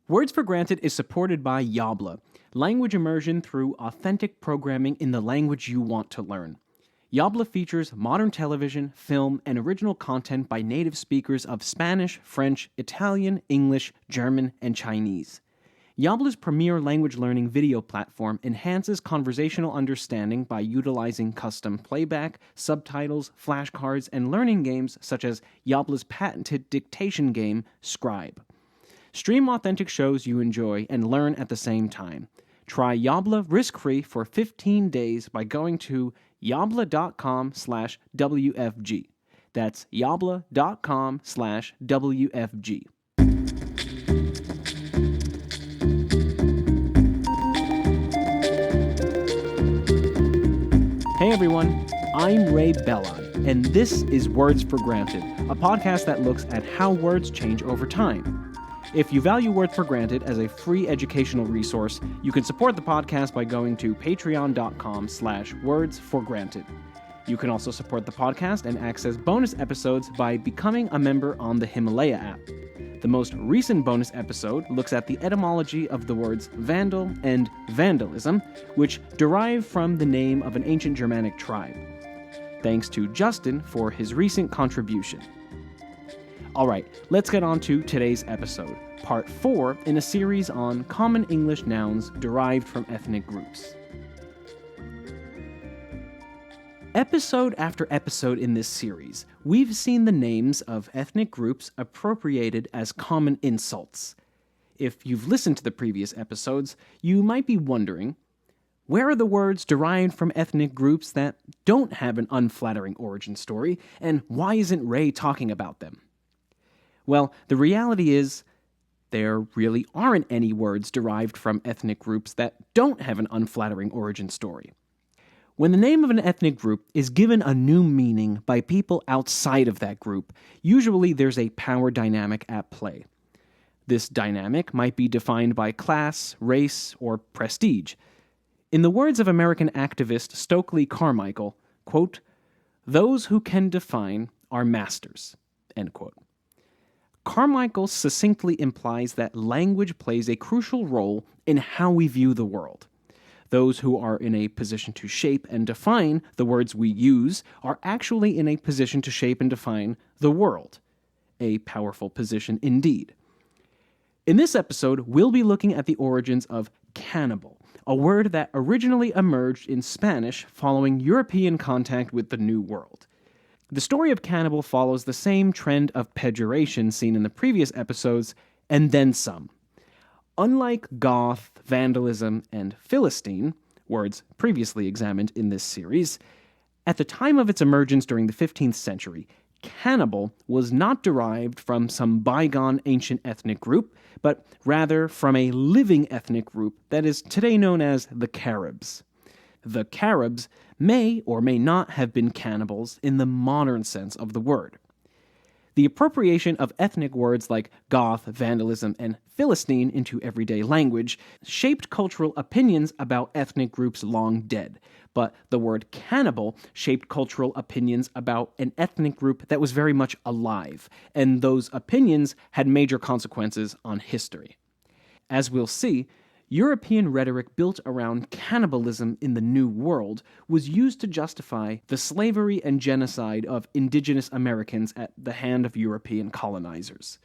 Words for Granted is supported by Yabla, language immersion through authentic programming in the language you want to learn. Yabla features modern television, film, and original content by native speakers of Spanish, French, Italian, English, German, and Chinese. Yabla's premier language learning video platform enhances conversational understanding by utilizing custom playback, subtitles, flashcards, and learning games such as Yabla's patented dictation game, Scribe. Stream authentic shows you enjoy and learn at the same time. Try Yabla risk-free for 15 days by going to yabla.com/WFG. That's yabla.com/WFG. Hey everyone, I'm Ray Bellon, and this is Words for Granted, a podcast that looks at how words change over time. If you value Words for Granted as a free educational resource, you can support the podcast by going to patreon.com/wordsforgranted. You can also support the podcast and access bonus episodes by becoming a member on the Himalaya app. The most recent bonus episode looks at the etymology of the words vandal and vandalism, which derive from the name of an ancient Germanic tribe. Thanks to Justin for his recent contribution. Alright, let's get on to today's episode, part 4 in a series on common English nouns derived from ethnic groups. Episode after episode in this series, we've seen the names of ethnic groups appropriated as common insults. If you've listened to the previous episodes, you might be wondering, where are the words derived from ethnic groups that don't have an unflattering origin story, and why isn't Ray talking about them? Well, the reality is, there really aren't any words derived from ethnic groups that don't have an unflattering origin story. When the name of an ethnic group is given a new meaning by people outside of that group, usually there's a power dynamic at play. This dynamic might be defined by class, race, or prestige. In the words of American activist Stokely Carmichael, quote, "Those who can define are masters," end quote. Carmichael succinctly implies that language plays a crucial role in how we view the world. Those who are in a position to shape and define the words we use are actually in a position to shape and define the world. A powerful position indeed. In this episode, we'll be looking at the origins of cannibal, a word that originally emerged in Spanish following European contact with the New World. The story of cannibal follows the same trend of pejoration seen in the previous episodes, and then some. Unlike Goth, vandalism, and Philistine, words previously examined in this series, at the time of its emergence during the 15th century, cannibal was not derived from some bygone ancient ethnic group, but rather from a living ethnic group that is today known as the Caribs. The Caribs may or may not have been cannibals in the modern sense of the word. The appropriation of ethnic words like Goth, vandalism, and Philistine into everyday language shaped cultural opinions about ethnic groups long dead, but the word cannibal shaped cultural opinions about an ethnic group that was very much alive, and those opinions had major consequences on history. As we'll see, European rhetoric built around cannibalism in the New World was used to justify the slavery and genocide of indigenous Americans at the hand of European colonizers.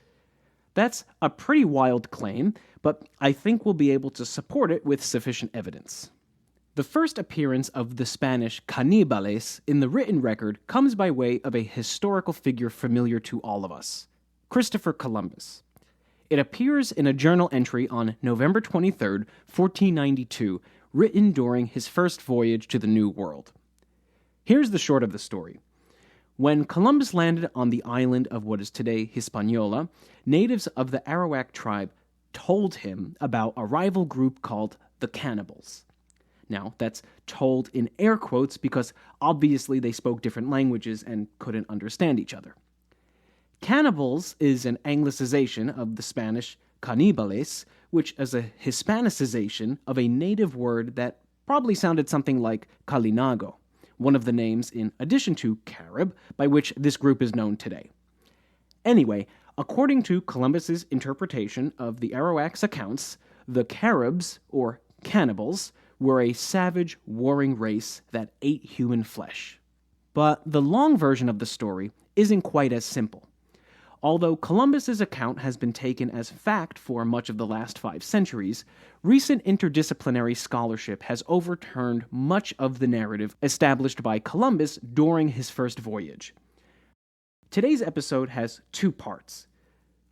That's a pretty wild claim, but I think we'll be able to support it with sufficient evidence. The first appearance of the Spanish Cannibales in the written record comes by way of a historical figure familiar to all of us, Christopher Columbus. It appears in a journal entry on November 23, 1492, written during his first voyage to the New World. Here's the short of the story. When Columbus landed on the island of what is today Hispaniola, natives of the Arawak tribe told him about a rival group called the Cannibals. Now, that's told in air quotes because obviously they spoke different languages and couldn't understand each other. Cannibals is an anglicization of the Spanish canibales, which is a Hispanicization of a native word that probably sounded something like Kalinago, one of the names in addition to Carib by which this group is known today. Anyway, According to Columbus's interpretation of the Arawak's accounts, the Caribs, or cannibals, were a savage, warring race that ate human flesh. But the long version of the story isn't quite as simple. Although Columbus's account has been taken as fact for much of the last 5 centuries, recent interdisciplinary scholarship has overturned much of the narrative established by Columbus during his first voyage. Today's episode has 2 parts.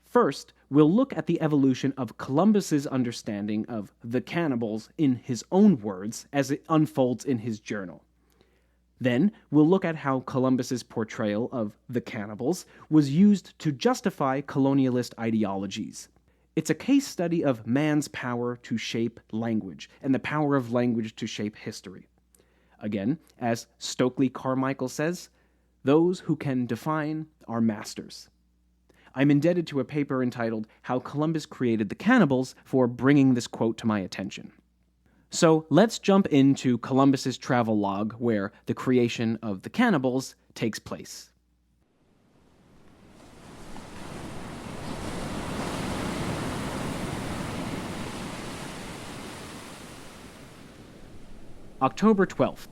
First, we'll look at the evolution of Columbus's understanding of the cannibals in his own words as it unfolds in his journal. Then, we'll look at how Columbus's portrayal of the cannibals was used to justify colonialist ideologies. It's a case study of man's power to shape language, and the power of language to shape history. Again, as Stokely Carmichael says, those who can define are masters. I'm indebted to a paper entitled How Columbus Created the Cannibals for bringing this quote to my attention. So let's jump into Columbus's travel log where the creation of the cannibals takes place. October 12th.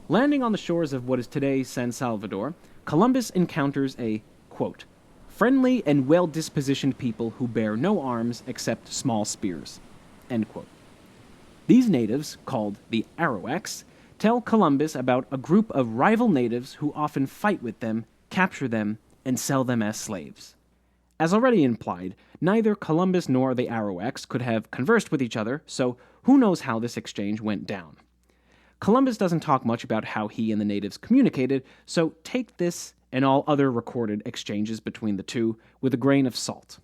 Landing on the shores of what is today San Salvador, Columbus encounters a, quote, friendly and well-dispositioned people who bear no arms except small spears, end quote. These natives, called the Arawaks, tell Columbus about a group of rival natives who often fight with them, capture them, and sell them as slaves. As already implied, neither Columbus nor the Arawaks could have conversed with each other, so who knows how this exchange went down. Columbus doesn't talk much about how he and the natives communicated, so take this and all other recorded exchanges between the two with a grain of salt.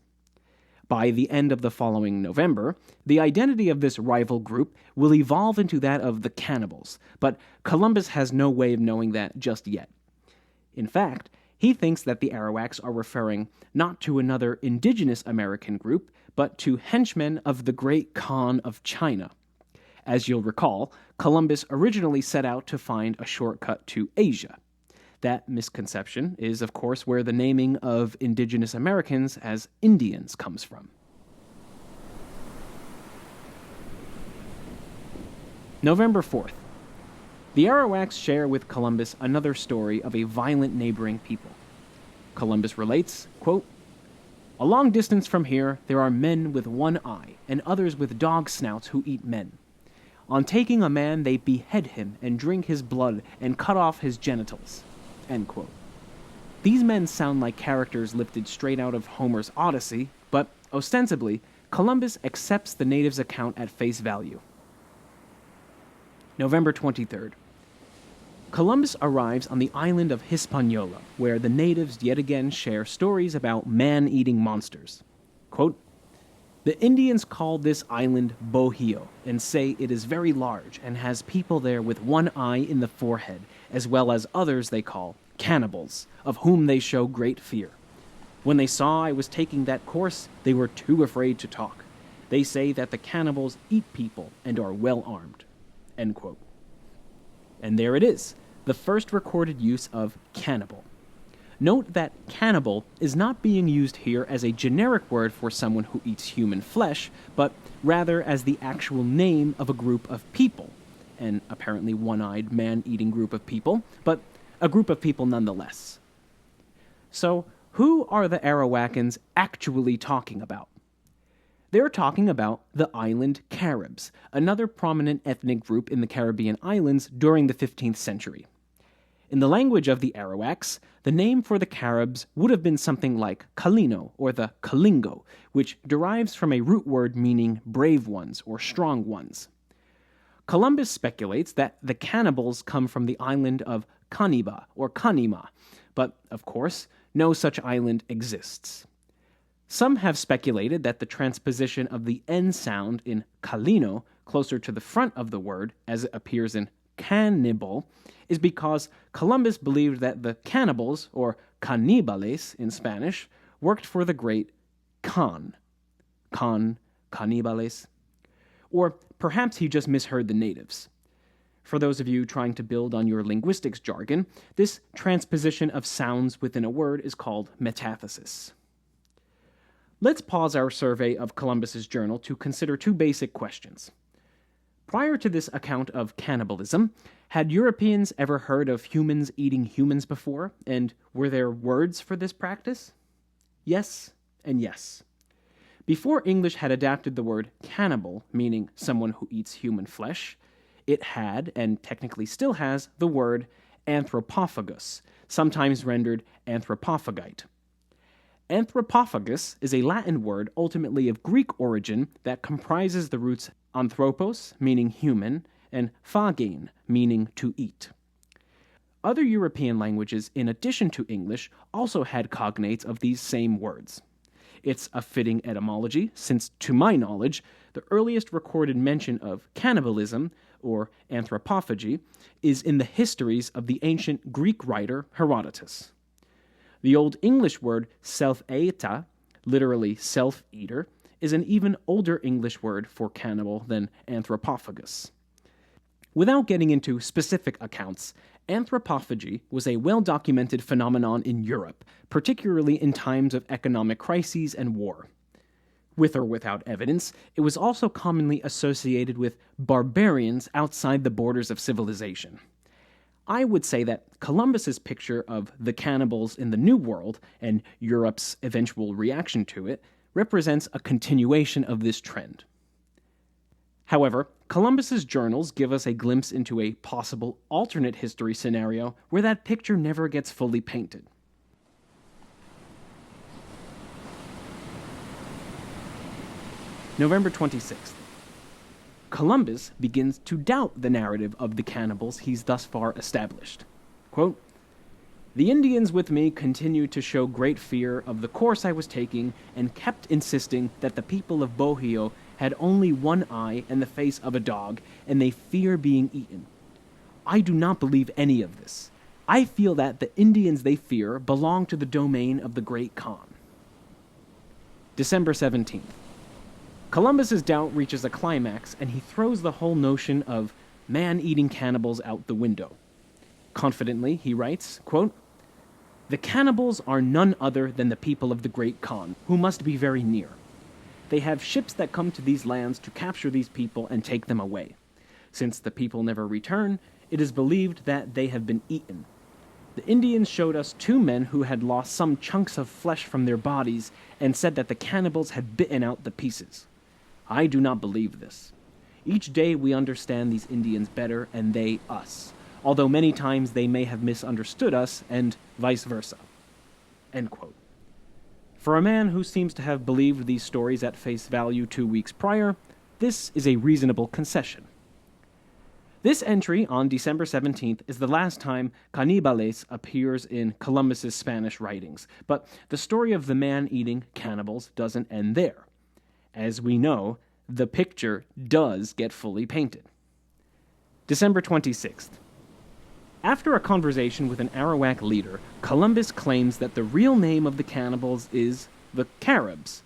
By the end of the following November, the identity of this rival group will evolve into that of the cannibals, but Columbus has no way of knowing that just yet. In fact, he thinks that the Arawaks are referring not to another indigenous American group, but to henchmen of the Great Khan of China. As you'll recall, Columbus originally set out to find a shortcut to Asia. That misconception is, of course, where the naming of indigenous Americans as Indians comes from. November 4th. The Arawaks share with Columbus another story of a violent neighboring people. Columbus relates, quote, a long distance from here, there are men with one eye, and others with dog snouts who eat men. On taking a man, they behead him and drink his blood and cut off his genitals. End quote. These men sound like characters lifted straight out of Homer's Odyssey, but ostensibly, Columbus accepts the natives' account at face value. November 23rd. Columbus arrives on the island of Hispaniola, where the natives yet again share stories about man-eating monsters. Quote, the Indians call this island Bohio and say it is very large and has people there with one eye in the forehead, as well as others they call cannibals, of whom they show great fear. When they saw I was taking that course, they were too afraid to talk. They say that the cannibals eat people and are well armed. End quote. And there it is, the first recorded use of cannibal. Note that cannibal is not being used here as a generic word for someone who eats human flesh, but rather as the actual name of a group of people, an apparently one-eyed man-eating group of people, but a group of people nonetheless. So, who are the Arawakans actually talking about? They're talking about the island Caribs, another prominent ethnic group in the Caribbean islands during the 15th century. In the language of the Arawaks, the name for the Caribs would have been something like Kalino or the Kalingo, which derives from a root word meaning brave ones or strong ones. Columbus speculates that the cannibals come from the island of Caniba or Canima, but, of course, no such island exists. Some have speculated that the transposition of the N sound in Kalino closer to the front of the word, as it appears in Cannibal, is because Columbus believed that the cannibals, or canibales in Spanish, worked for the great Khan. Canibales. Or perhaps he just misheard the natives. For those of you trying to build on your linguistics jargon, this transposition of sounds within a word is called metathesis. Let's pause our survey of Columbus's journal to consider two basic questions. Prior to this account of cannibalism, had Europeans ever heard of humans eating humans before, and were there words for this practice? Yes and yes. Before English had adapted the word cannibal, meaning someone who eats human flesh, it had, and technically still has, the word anthropophagus, sometimes rendered anthropophagite. Anthropophagus is a Latin word ultimately of Greek origin that comprises the roots anthropos, meaning human, and phagein, meaning to eat. Other European languages, in addition to English, also had cognates of these same words. It's a fitting etymology, since, to my knowledge, the earliest recorded mention of cannibalism, or anthropophagy, is in the histories of the ancient Greek writer Herodotus. The Old English word self-eita, literally self-eater, is an even older English word for cannibal than anthropophagus. Without getting into specific accounts, anthropophagy was a well-documented phenomenon in Europe, particularly in times of economic crises and war. With or without evidence, it was also commonly associated with barbarians outside the borders of civilization. I would say that Columbus's picture of the cannibals in the New World, and Europe's eventual reaction to it, represents a continuation of this trend. However, Columbus's journals give us a glimpse into a possible alternate history scenario where that picture never gets fully painted. November 26th. Columbus begins to doubt the narrative of the cannibals he's thus far established. Quote, "The Indians with me continued to show great fear of the course I was taking and kept insisting that the people of Bohio had only one eye and the face of a dog, and they fear being eaten. I do not believe any of this. I feel that the Indians they fear belong to the domain of the Great Khan." December 17th. Columbus's doubt reaches a climax, and he throws the whole notion of man-eating cannibals out the window. Confidently, he writes, quote, "The cannibals are none other than the people of the Great Khan, who must be very near. They have ships that come to these lands to capture these people and take them away. Since the people never return, it is believed that they have been eaten. The Indians showed us two men who had lost some chunks of flesh from their bodies and said that the cannibals had bitten out the pieces. I do not believe this. Each day we understand these Indians better and they us, although many times they may have misunderstood us and vice versa." End quote. For a man who seems to have believed these stories at face value 2 weeks prior, this is a reasonable concession. This entry on December 17th is the last time Cannibales appears in Columbus's Spanish writings, but the story of the man-eating cannibals doesn't end there. As we know, the picture does get fully painted. December 26th. After a conversation with an Arawak leader, Columbus claims that the real name of the cannibals is the Caribs.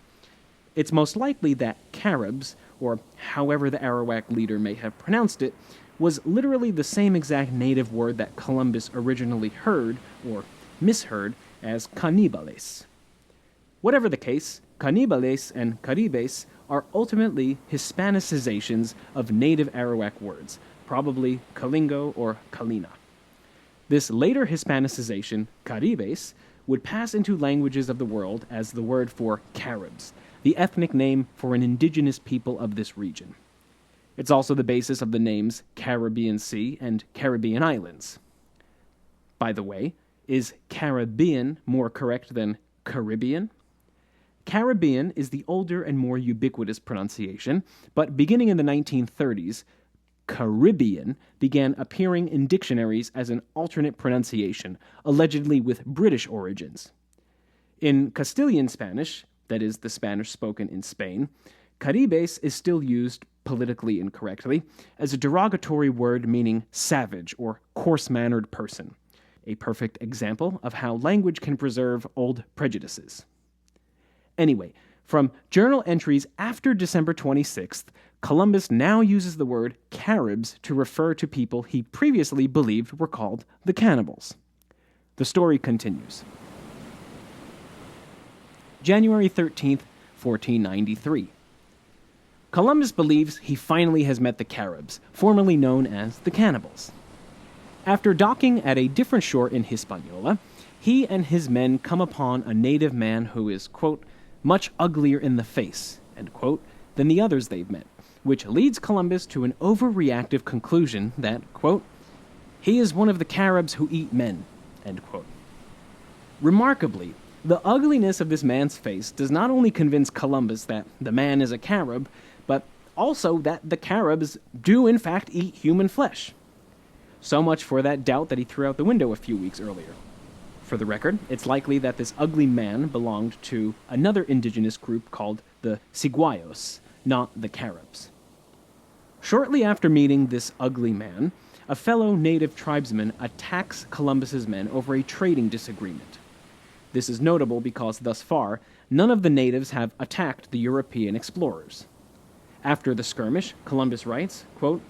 It's most likely that Caribs, or however the Arawak leader may have pronounced it, was literally the same exact native word that Columbus originally heard, or misheard, as Cannibales. Whatever the case, Cannibales and Caribes are ultimately Hispanicizations of native Arawak words, probably Kalingo or Kalina. This later Hispanicization, Caribes, would pass into languages of the world as the word for Caribs, the ethnic name for an indigenous people of this region. It's also the basis of the names Caribbean Sea and Caribbean Islands. By the way, is Caribbean more correct than Caribbean? Caribbean is the older and more ubiquitous pronunciation, but beginning in the 1930s, Caribbean began appearing in dictionaries as an alternate pronunciation, allegedly with British origins. In Castilian Spanish, that is, the Spanish spoken in Spain, Caribes is still used, politically incorrectly, as a derogatory word meaning savage or coarse-mannered person, a perfect example of how language can preserve old prejudices. Anyway, from journal entries after December 26th, Columbus now uses the word Caribs to refer to people he previously believed were called the cannibals. The story continues. January 13th, 1493. Columbus believes he finally has met the Caribs, formerly known as the Cannibals. After docking at a different shore in Hispaniola, he and his men come upon a native man who is, quote, much uglier in the face, end quote, than the others they've met, which leads Columbus to an overreactive conclusion that, quote, he is one of the Caribs who eat men, end quote. Remarkably, the ugliness of this man's face does not only convince Columbus that the man is a Carib, but also that the Caribs do in fact eat human flesh. So much for that doubt that he threw out the window a few weeks earlier. For the record, it's likely that this ugly man belonged to another indigenous group called the Siguayos, not the Caribs. Shortly after meeting this ugly man, a fellow native tribesman attacks Columbus's men over a trading disagreement. This is notable because thus far, none of the natives have attacked the European explorers. After the skirmish, Columbus writes, quote,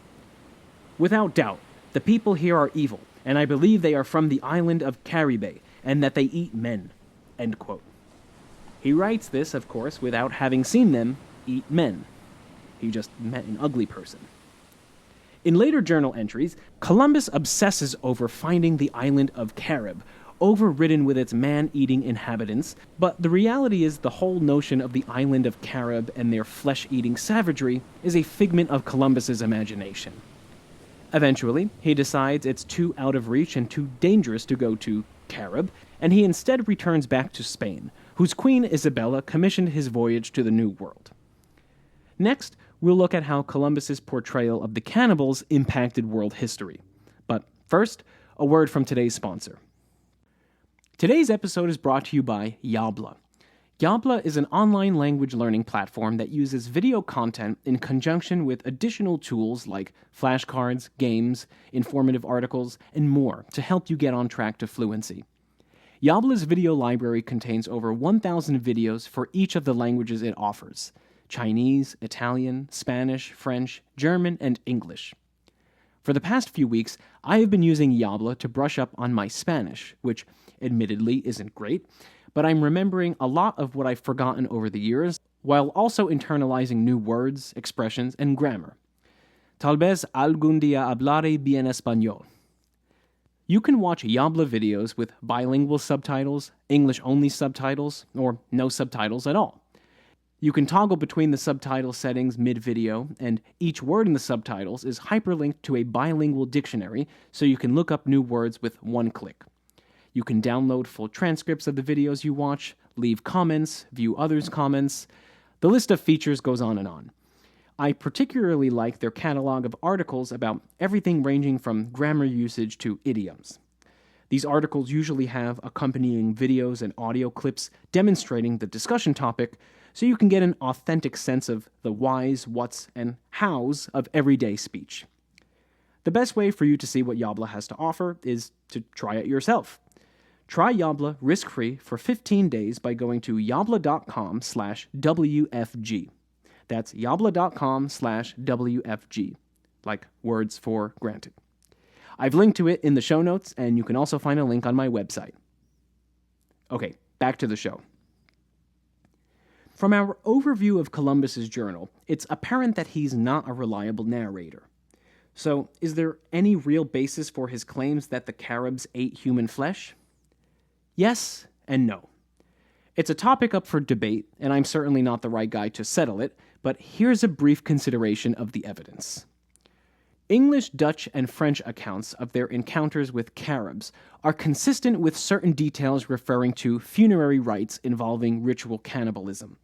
without doubt, the people here are evil, and I believe they are from the island of Caribs, and that they eat men, end quote. He writes this, of course, without having seen them eat men. He just met an ugly person. In later journal entries, Columbus obsesses over finding the island of Carib, overridden with its man-eating inhabitants, but the reality is the whole notion of the island of Carib and their flesh-eating savagery is a figment of Columbus's imagination. Eventually, he decides it's too out of reach and too dangerous to go to Carib, and he instead returns back to Spain, whose Queen Isabella commissioned his voyage to the New World. Next, we'll look at how Columbus's portrayal of the cannibals impacted world history. But first, a word from today's sponsor. Today's episode is brought to you by Yabla. Yabla is an online language learning platform that uses video content in conjunction with additional tools like flashcards, games, informative articles, and more to help you get on track to fluency. Yabla's video library contains over 1,000 videos for each of the languages it offers: Chinese, Italian, Spanish, French, German, and English. For the past few weeks, I have been using Yabla to brush up on my Spanish, which admittedly isn't great, but I'm remembering a lot of what I've forgotten over the years, while also internalizing new words, expressions, and grammar. Tal vez algún día hablaré bien español. You can watch Yabla videos with bilingual subtitles, English-only subtitles, or no subtitles at all. You can toggle between the subtitle settings mid-video, and each word in the subtitles is hyperlinked to a bilingual dictionary, so you can look up new words with one click. You can download full transcripts of the videos you watch, leave comments, view others' comments. The list of features goes on and on. I particularly like their catalog of articles about everything ranging from grammar usage to idioms. These articles usually have accompanying videos and audio clips demonstrating the discussion topic, so you can get an authentic sense of the whys, whats, and hows of everyday speech. The best way for you to see what Yabla has to offer is to try it yourself. Try Yabla risk-free for 15 days by going to yabla.com/WFG. That's yabla.com/WFG, like words for granted. I've linked to it in the show notes, and you can also find a link on my website. Okay, back to the show. From our overview of Columbus's journal, it's apparent that he's not a reliable narrator. So, is there any real basis for his claims that the Caribs ate human flesh? Yes and no. It's a topic up for debate, and I'm certainly not the right guy to settle it, but here's a brief consideration of the evidence. English, Dutch, and French accounts of their encounters with Caribs are consistent with certain details referring to funerary rites involving ritual cannibalism.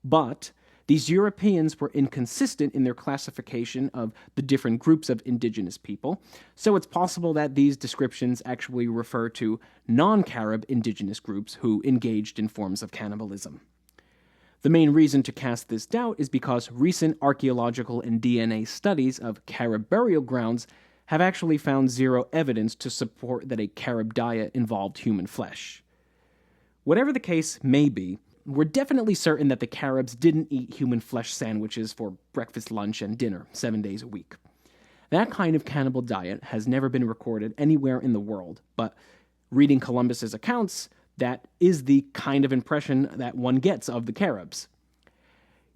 But these Europeans were inconsistent in their classification of the different groups of indigenous people, so it's possible that these descriptions actually refer to non-Carib indigenous groups who engaged in forms of cannibalism. The main reason to cast this doubt is because recent archaeological and DNA studies of Carib burial grounds have actually found zero evidence to support that a Carib diet involved human flesh. Whatever the case may be, we're definitely certain that the Caribs didn't eat human flesh sandwiches for breakfast, lunch, and dinner 7 days a week. That kind of cannibal diet has never been recorded anywhere in the world, but reading Columbus's accounts, that is the kind of impression that one gets of the Caribs.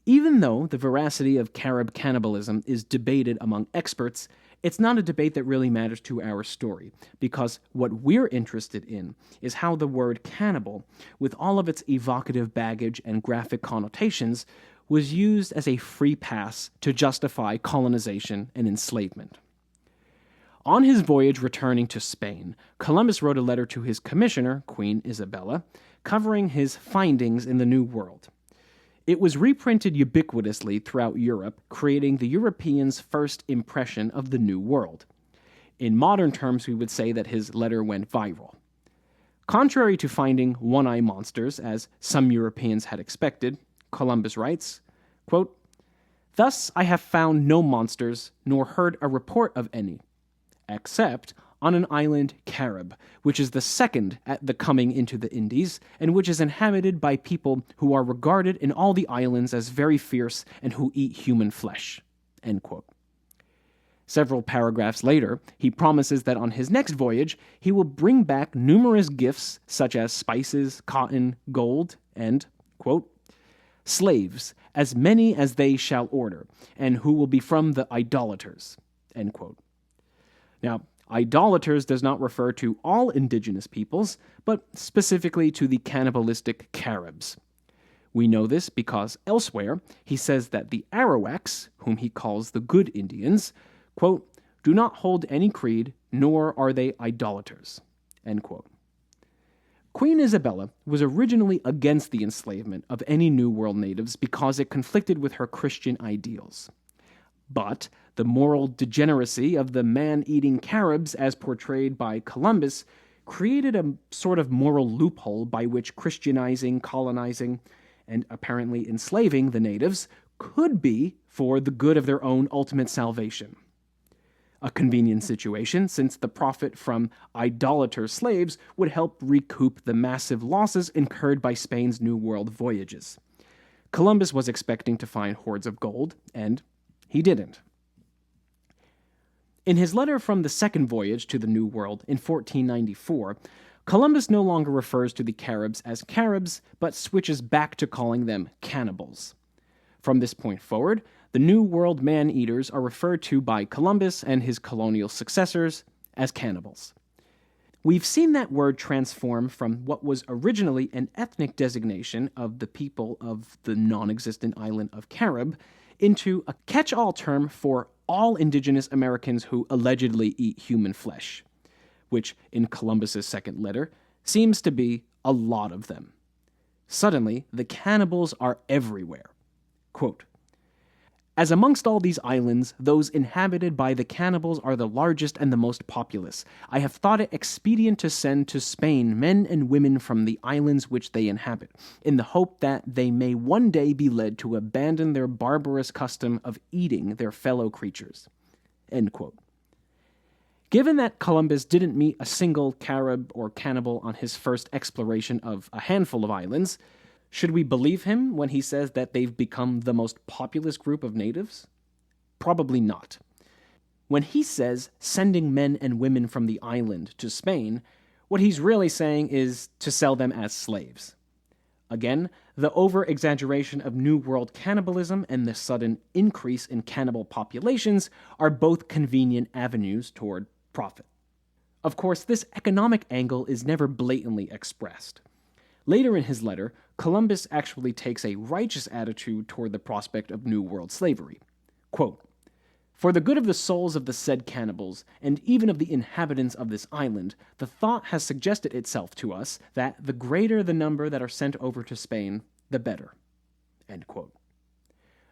Even though the veracity of Carib cannibalism is debated among experts, it's not a debate that really matters to our story, because what we're interested in is how the word cannibal, with all of its evocative baggage and graphic connotations, was used as a free pass to justify colonization and enslavement. On his voyage returning to Spain, Columbus wrote a letter to his commissioner, Queen Isabella, covering his findings in the New World. It was reprinted ubiquitously throughout Europe, creating the Europeans' first impression of the New World. In modern terms, we would say that his letter went viral. Contrary to finding one-eye monsters, as some Europeans had expected, Columbus writes, quote, "Thus I have found no monsters, nor heard a report of any, except on an island Carib, which is the second at the coming into the Indies, and which is inhabited by people who are regarded in all the islands as very fierce and who eat human flesh." End quote. Several paragraphs later, he promises that on his next voyage, he will bring back numerous gifts such as spices, cotton, gold, and, quote, "slaves, as many as they shall order, and who will be from the idolaters." End quote. Now, idolaters does not refer to all indigenous peoples, but specifically to the cannibalistic Caribs. We know this because elsewhere he says that the Arawaks, whom he calls the good Indians, quote, "do not hold any creed, nor are they idolaters." End quote. Queen Isabella was originally against the enslavement of any New World natives because it conflicted with her Christian ideals. But the moral degeneracy of the man-eating Caribs, as portrayed by Columbus, created a sort of moral loophole by which Christianizing, colonizing, and apparently enslaving the natives could be for the good of their own ultimate salvation. A convenient situation, since the profit from idolater slaves would help recoup the massive losses incurred by Spain's New World voyages. Columbus was expecting to find hoards of gold, and he didn't. In his letter from the second voyage to the New World in 1494, Columbus no longer refers to the Caribs as Caribs, but switches back to calling them cannibals. From this point forward, the New World man-eaters are referred to by Columbus and his colonial successors as cannibals. We've seen that word transform from what was originally an ethnic designation of the people of the non-existent island of Carib into a catch-all term for all indigenous Americans who allegedly eat human flesh, which, in Columbus's second letter, seems to be a lot of them. Suddenly, the cannibals are everywhere. Quote, "As amongst all these islands, those inhabited by the cannibals are the largest and the most populous. I have thought it expedient to send to Spain men and women from the islands which they inhabit, in the hope that they may one day be led to abandon their barbarous custom of eating their fellow creatures." End quote. Given that Columbus didn't meet a single Carib or cannibal on his first exploration of a handful of islands, should we believe him when he says that they've become the most populous group of natives? Probably not. When he says sending men and women from the island to Spain, what he's really saying is to sell them as slaves. Again, the over-exaggeration of New World cannibalism and the sudden increase in cannibal populations are both convenient avenues toward profit. Of course, this economic angle is never blatantly expressed. Later in his letter, Columbus actually takes a righteous attitude toward the prospect of New World slavery. Quote, "For the good of the souls of the said cannibals, and even of the inhabitants of this island, the thought has suggested itself to us that the greater the number that are sent over to Spain, the better." End quote.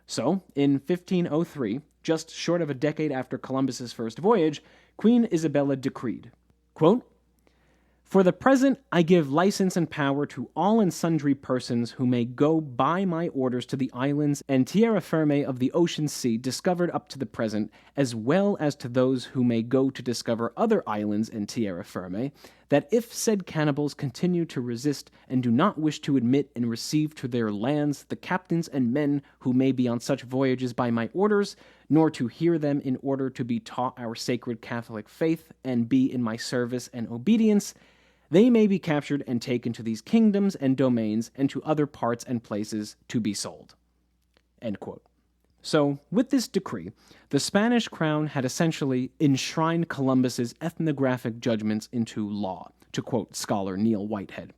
So, in 1503, just short of a decade after Columbus's first voyage, Queen Isabella decreed, quote, "For the present, I give license and power to all and sundry persons who may go by my orders to the islands and terra firme of the ocean sea discovered up to the present, as well as to those who may go to discover other islands and terra firme, that if said cannibals continue to resist and do not wish to admit and receive to their lands the captains and men who may be on such voyages by my orders, nor to hear them in order to be taught our sacred Catholic faith and be in my service and obedience, they may be captured and taken to these kingdoms and domains and to other parts and places to be sold." End quote. So, with this decree, the Spanish crown had essentially enshrined Columbus's ethnographic judgments into law, to quote scholar Neil Whitehead.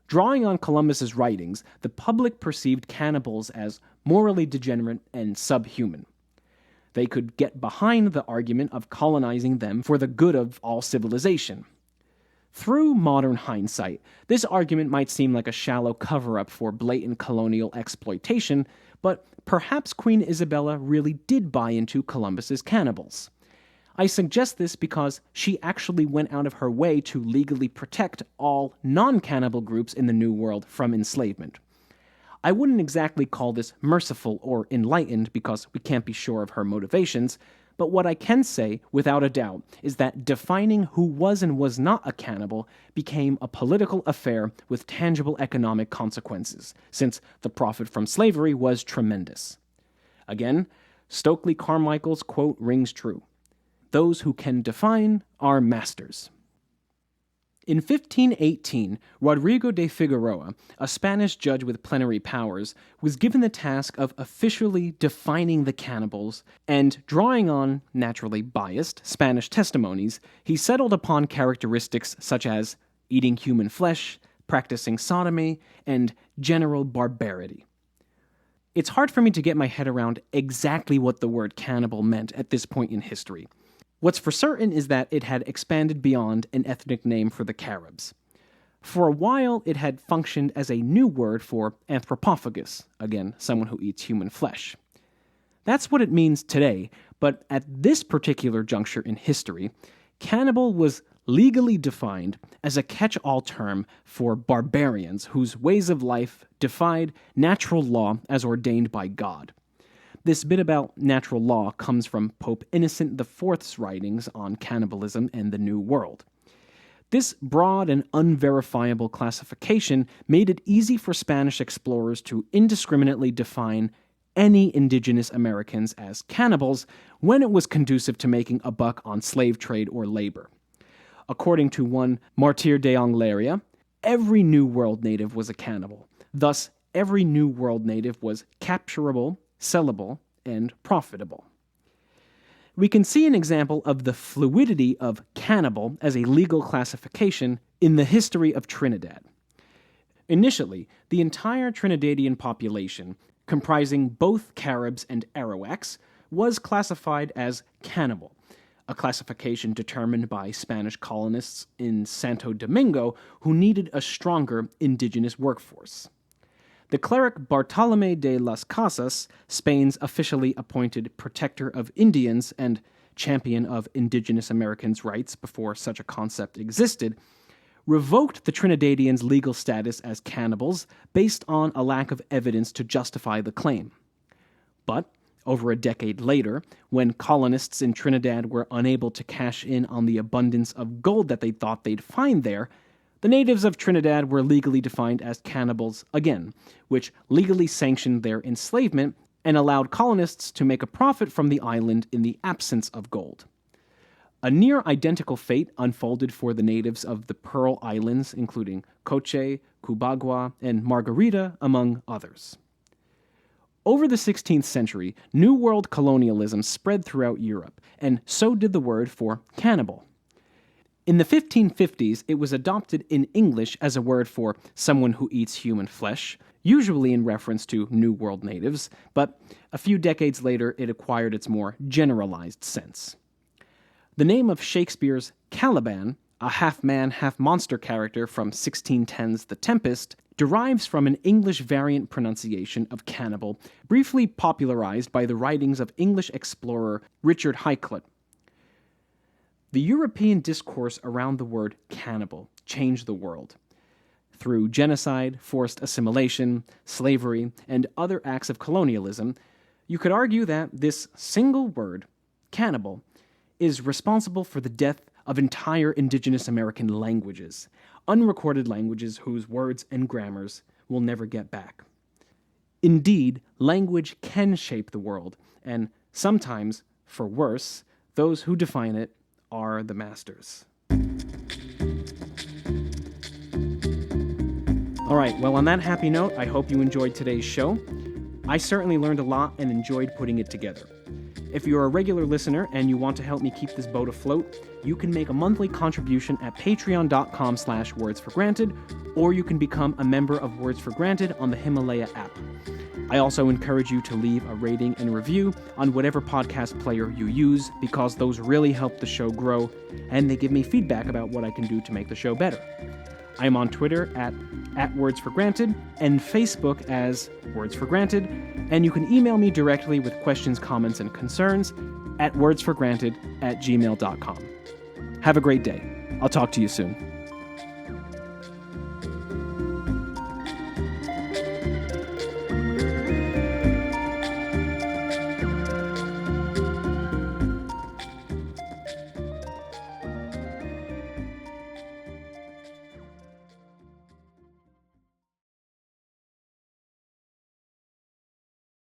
Drawing on Columbus's writings, the public perceived cannibals as morally degenerate and subhuman. They could get behind the argument of colonizing them for the good of all civilization. Through modern hindsight, this argument might seem like a shallow cover-up for blatant colonial exploitation, but perhaps Queen Isabella really did buy into Columbus's cannibals. I suggest this because she actually went out of her way to legally protect all non-cannibal groups in the New World from enslavement. I wouldn't exactly call this merciful or enlightened because we can't be sure of her motivations, but what I can say, without a doubt, is that defining who was and was not a cannibal became a political affair with tangible economic consequences, since the profit from slavery was tremendous. Again, Stokely Carmichael's quote rings true. Those who can define are masters. In 1518, Rodrigo de Figueroa, a Spanish judge with plenary powers, was given the task of officially defining the cannibals, and drawing on, naturally biased, Spanish testimonies, he settled upon characteristics such as eating human flesh, practicing sodomy, and general barbarity. It's hard for me to get my head around exactly what the word cannibal meant at this point in history. What's for certain is that it had expanded beyond an ethnic name for the Caribs. For a while, it had functioned as a new word for anthropophagus, again, someone who eats human flesh. That's what it means today, but at this particular juncture in history, cannibal was legally defined as a catch-all term for barbarians whose ways of life defied natural law as ordained by God. This bit about natural law comes from Pope Innocent IV's writings on cannibalism and the New World. This broad and unverifiable classification made it easy for Spanish explorers to indiscriminately define any indigenous Americans as cannibals when it was conducive to making a buck on slave trade or labor. According to one Martir de Angleria, every New World native was a cannibal. Thus, every New World native was capturable, sellable, and profitable. We can see an example of the fluidity of cannibal as a legal classification in the history of Trinidad. Initially, the entire Trinidadian population, comprising both Caribs and Arawaks, was classified as cannibal, a classification determined by Spanish colonists in Santo Domingo who needed a stronger indigenous workforce. The cleric Bartolomé de las Casas, Spain's officially appointed protector of Indians and champion of indigenous Americans' rights before such a concept existed, revoked the Trinidadians' legal status as cannibals based on a lack of evidence to justify the claim. But, over a decade later, when colonists in Trinidad were unable to cash in on the abundance of gold that they thought they'd find there, the natives of Trinidad were legally defined as cannibals again, which legally sanctioned their enslavement and allowed colonists to make a profit from the island in the absence of gold. A near-identical fate unfolded for the natives of the Pearl Islands, including Coche, Cubagua, and Margarita, among others. Over the 16th century, New World colonialism spread throughout Europe, and so did the word for cannibal. In the 1550s, it was adopted in English as a word for someone who eats human flesh, usually in reference to New World natives, but a few decades later it acquired its more generalized sense. The name of Shakespeare's Caliban, a half-man, half-monster character from 1610's The Tempest, derives from an English variant pronunciation of cannibal, briefly popularized by the writings of English explorer Richard Hakluyt. The European discourse around the word cannibal changed the world. Through genocide, forced assimilation, slavery, and other acts of colonialism, you could argue that this single word, cannibal, is responsible for the death of entire indigenous American languages, unrecorded languages whose words and grammars will never get back. Indeed, language can shape the world, and sometimes, for worse, those who define it are the masters. Alright, well, on that happy note, I hope you enjoyed today's show. I certainly learned a lot and enjoyed putting it together. If you're a regular listener and you want to help me keep this boat afloat, you can make a monthly contribution at patreon.com/wordsforgranted, or you can become a member of Words for Granted on the Himalaya app. I also encourage you to leave a rating and review on whatever podcast player you use, because those really help the show grow, and they give me feedback about what I can do to make the show better. I'm on Twitter at Words for Granted and Facebook as Words for Granted, and you can email me directly with questions, comments, and concerns at wordsforgranted@gmail.com. Have a great day. I'll talk to you soon.